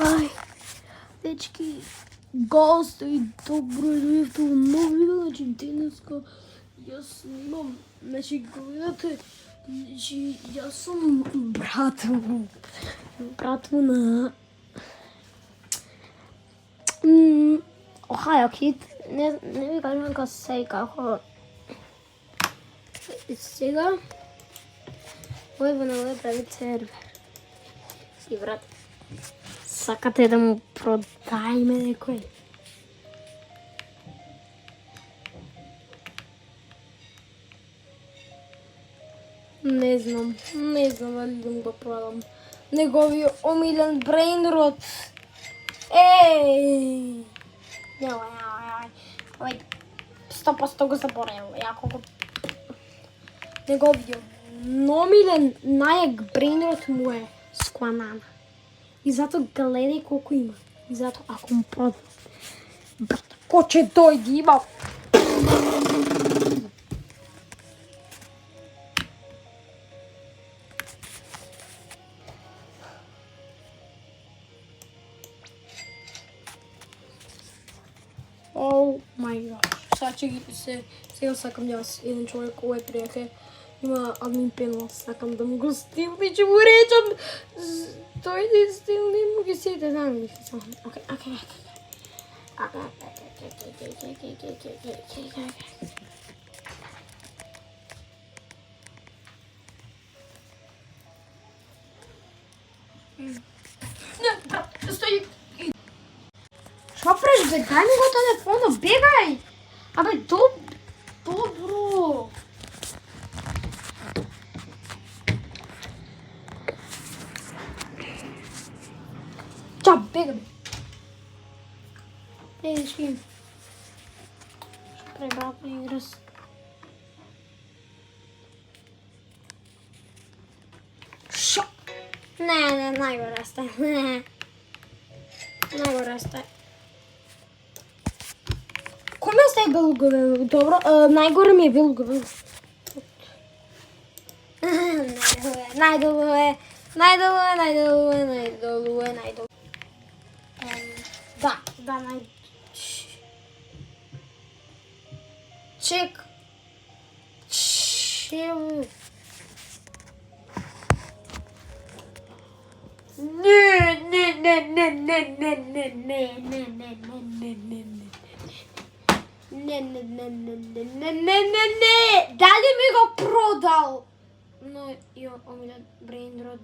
Ај, дечки, гости, добро дојдовте во нов видео. Значи, денеска јас снимам, значи, гледате, значи, јас сум брат му на Ohio Kid. Не ви кажам како се и како. Сега овој во прави сервер. Си брат, сакате да му продајме некој? Не знам дали да му го продам. Неговиот омилен брейнрот. Еј! Ой, 100% го заборавам. Јако го... Неговиот омилен најак брейнрот му е скуанана. И зато гледај колку има. И зато ако му продам, брат, ко ќе дојди има. О мај гад. Сега сакам јас еден човек овој пријаке има админ пенал, сакам да му го стилни, ќе му речам дојди стилни му ги сите знам. Океј. Не, брат, стои. Шо преш, бе, дај ми го телефонот, бегај! Абе, добро! Чао, бега, бе! Дечки. Шо пре, брат, не играс. Шо? Не, најго растай, најго растай. Кој ме стај белугове? Добро, најгоре ми е белугове. Најдолу е. Да, Чек. Не. Дали ми го продал? Но, омилен брейнрот.